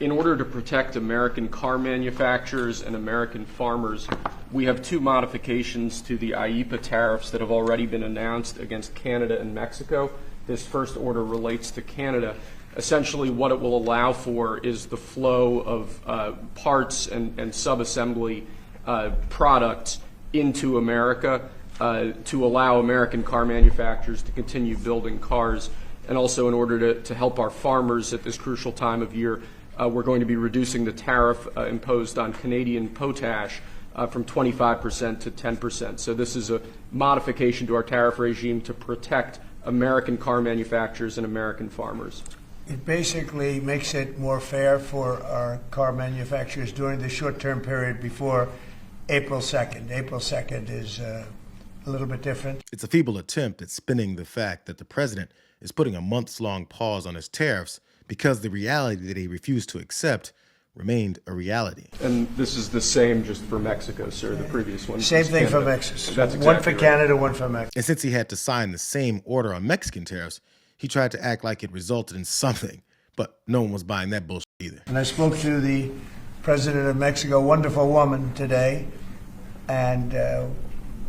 In order to protect American car manufacturers and American farmers, we have two modifications to the IEEPA tariffs that have already been announced against Canada and Mexico. This first order relates to Canada. Essentially, what it will allow for is the flow of parts and sub-assembly products into America to allow American car manufacturers to continue building cars, and also in order to help our farmers at this crucial time of year. We're going to be reducing the tariff imposed on Canadian potash from 25% to 10%. So this is a modification to our tariff regime to protect American car manufacturers and American farmers. It basically makes it more fair for our car manufacturers during the short-term period before April 2nd. April 2nd is a little bit different. It's a feeble attempt at spinning the fact that the president is putting a months-long pause on his tariffs because the reality that he refused to accept remained a reality. And this is the same just for Mexico, sir, the previous one. Same thing for Mexico. That's exactly one for right. Canada, one for Mexico. And since he had to sign the same order on Mexican tariffs, he tried to act like it resulted in something, but no one was buying that bullshit either. And I spoke to the president of Mexico, wonderful woman, today, and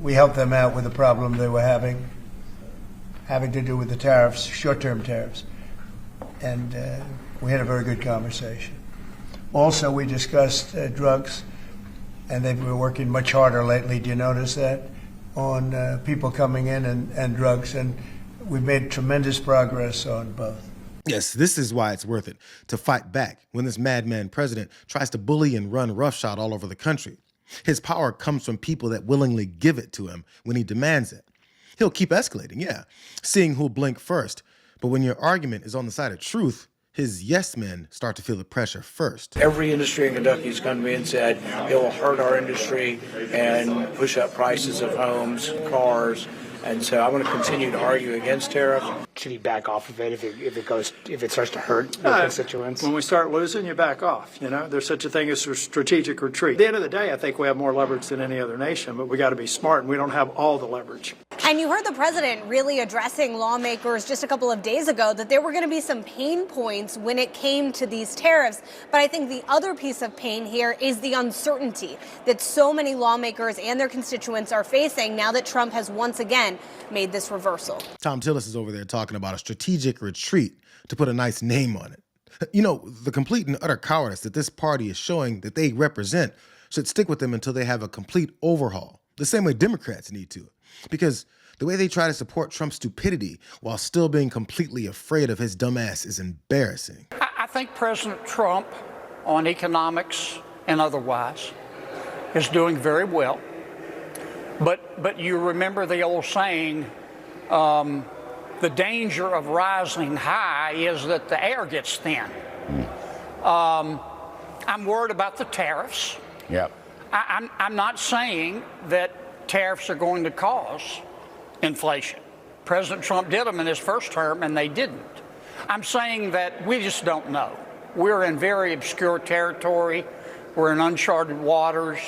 we helped them out with the problem they were having to do with the tariffs, short-term tariffs. And we had a very good conversation. Also, we discussed drugs, and they've been working much harder lately. Do you notice that? On people coming in and drugs, and we've made tremendous progress on both. Yes, this is why it's worth it to fight back when this madman president tries to bully and run roughshod all over the country. His power comes from people that willingly give it to him when he demands it. He'll keep escalating, yeah, seeing who'll blink first. But when your argument is on the side of truth, his yes men start to feel the pressure first. Every industry in Kentucky has come to me and said it will hurt our industry and push up prices of homes, cars, and so I'm going to continue to argue against tariff. Should he back off of it if it starts to hurt the constituents? When we start losing, you back off. You know, there's such a thing as a strategic retreat. At the end of the day, I think we have more leverage than any other nation, but we got to be smart, and we don't have all the leverage. And you heard the president really addressing lawmakers just a couple of days ago that there were going to be some pain points when it came to these tariffs. But I think the other piece of pain here is the uncertainty that so many lawmakers and their constituents are facing now that Trump has once again made this reversal. Tom Tillis is over there talking about a strategic retreat, to put a nice name on it. You know, the complete and utter cowardice that this party is showing that they represent should stick with them until they have a complete overhaul, the same way Democrats need to. Because the way they try to support Trump's stupidity while still being completely afraid of his dumbass is embarrassing. I think President Trump, on economics and otherwise, is doing very well. But you remember the old saying, the danger of rising high is that the air gets thin. I'm worried about the tariffs. Yep. I'm not saying that tariffs are going to cause inflation. President Trump did them in his first term, and they didn't. I'm saying that we just don't know. We're in very obscure territory. We're in uncharted waters.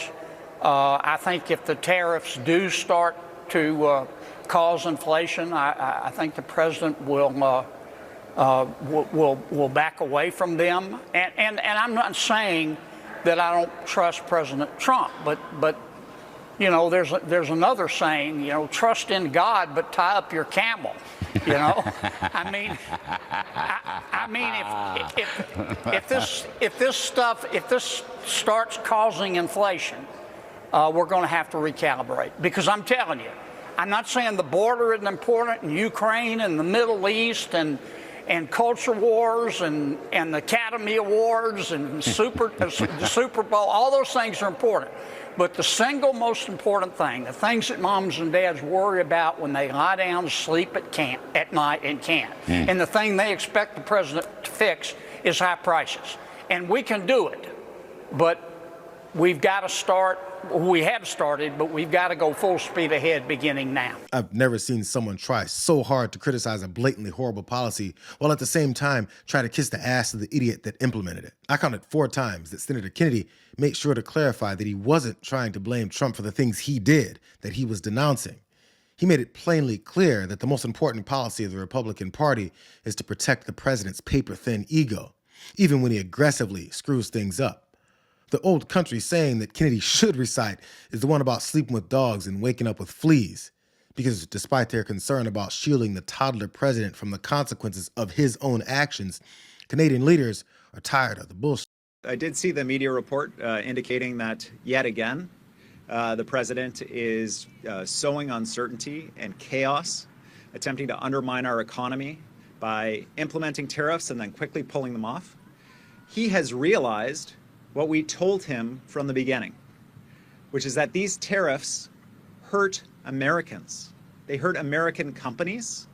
I think if the tariffs do start to cause inflation, I think the president will back away from them. And I'm not saying that I don't trust President Trump, but you know, there's another saying, you know, trust in God, but tie up your camel. You know, I mean, if this starts causing inflation, we're going to have to recalibrate. Because I'm telling you, I'm not saying the border isn't important, and Ukraine and the Middle East and culture wars and the Academy Awards and the Super Bowl, all those things are important. But the single most important thing, the things that moms and dads worry about when they lie down to sleep at night and can't, and the thing they expect the president to fix is high prices. And we can do it, but we've got to start. We have started, but we've got to go full speed ahead beginning now. I've never seen someone try so hard to criticize a blatantly horrible policy while at the same time try to kiss the ass of the idiot that implemented it. I counted 4 times that Senator Kennedy made sure to clarify that he wasn't trying to blame Trump for the things he did, that he was denouncing. He made it plainly clear that the most important policy of the Republican Party is to protect the president's paper-thin ego. even when he aggressively screws things up. The old country saying that Kennedy should recite is the one about sleeping with dogs and waking up with fleas. Because despite their concern about shielding the toddler president from the consequences of his own actions, Canadian leaders are tired of the bullshit. I did see the media report indicating that yet again, the president is sowing uncertainty and chaos, attempting to undermine our economy by implementing tariffs and then quickly pulling them off. He has realized what we told him from the beginning, which is that these tariffs hurt Americans. They hurt American companies.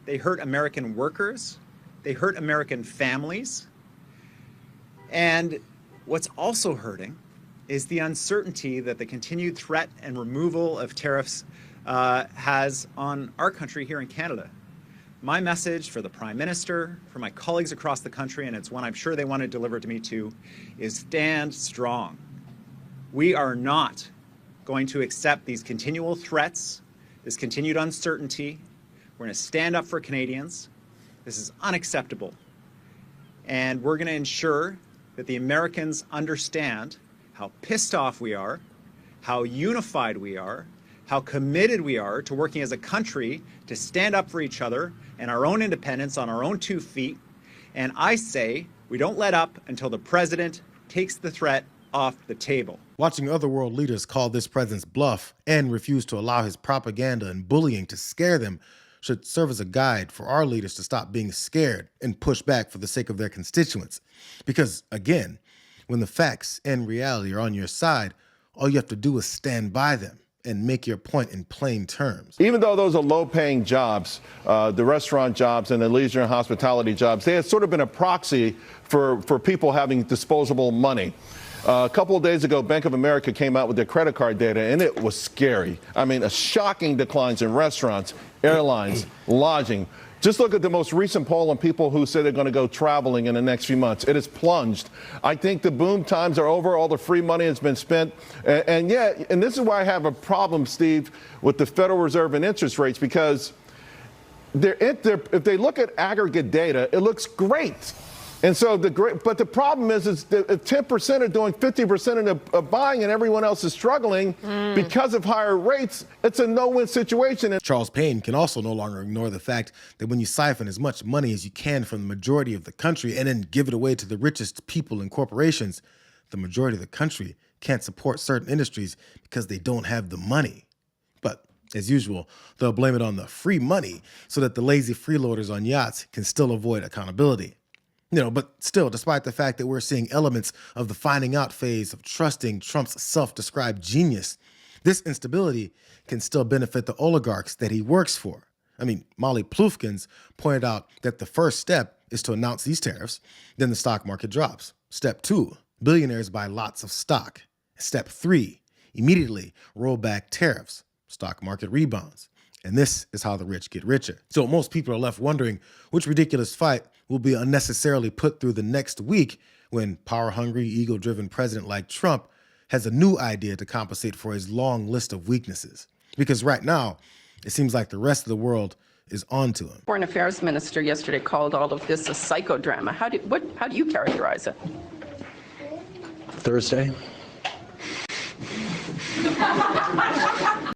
They hurt American workers. They hurt American families. And what's also hurting is the uncertainty that the continued threat and removal of tariffs has on our country here in Canada. My message for the Prime Minister, for my colleagues across the country, and it's one I'm sure they want to deliver to me too, is stand strong. We are not going to accept these continual threats, this continued uncertainty. We're going to stand up for Canadians. This is unacceptable. And we're going to ensure that the Americans understand how pissed off we are, how unified we are, how committed we are to working as a country to stand up for each other and our own independence on our own 2 feet. And I say we don't let up until the president takes the threat off the table. Watching other world leaders call this president's bluff and refuse to allow his propaganda and bullying to scare them should serve as a guide for our leaders to stop being scared and push back for the sake of their constituents. Because, again, when the facts and reality are on your side, all you have to do is stand by them and make your point in plain terms. Even though those are low-paying jobs, the restaurant jobs and the leisure and hospitality jobs, they have sort of been a proxy for people having disposable money. A couple of days ago, Bank of America came out with their credit card data, and it was scary. I mean, a shocking declines in restaurants, airlines, lodging. Just look at the most recent poll on people who say they're going to go traveling in the next few months. It has plunged. I think the boom times are over. All the free money has been spent. And this is why I have a problem, Steve, with the Federal Reserve and interest rates, because if they look at aggregate data, it looks great. And so but the problem is that if 10% are doing 50% of buying and everyone else is struggling because of higher rates, it's a no-win situation. Charles Payne can also no longer ignore the fact that when you siphon as much money as you can from the majority of the country and then give it away to the richest people and corporations, the majority of the country can't support certain industries because they don't have the money. But as usual, they'll blame it on the free money so that the lazy freeloaders on yachts can still avoid accountability. But still, despite the fact that we're seeing elements of the finding out phase of trusting Trump's self-described genius, this instability can still benefit the oligarchs that he works for. I mean, Molly Plufkins pointed out that the first step is to announce these tariffs, then the stock market drops. Step 2, billionaires buy lots of stock. Step 3, immediately roll back tariffs. Stock market rebounds. And this is how the rich get richer. So most people are left wondering which ridiculous fight will be unnecessarily put through the next week when power-hungry, ego-driven president like Trump has a new idea to compensate for his long list of weaknesses. Because right now, it seems like the rest of the world is onto him. Foreign Affairs Minister yesterday called all of this a psychodrama. How do you characterize it? Thursday.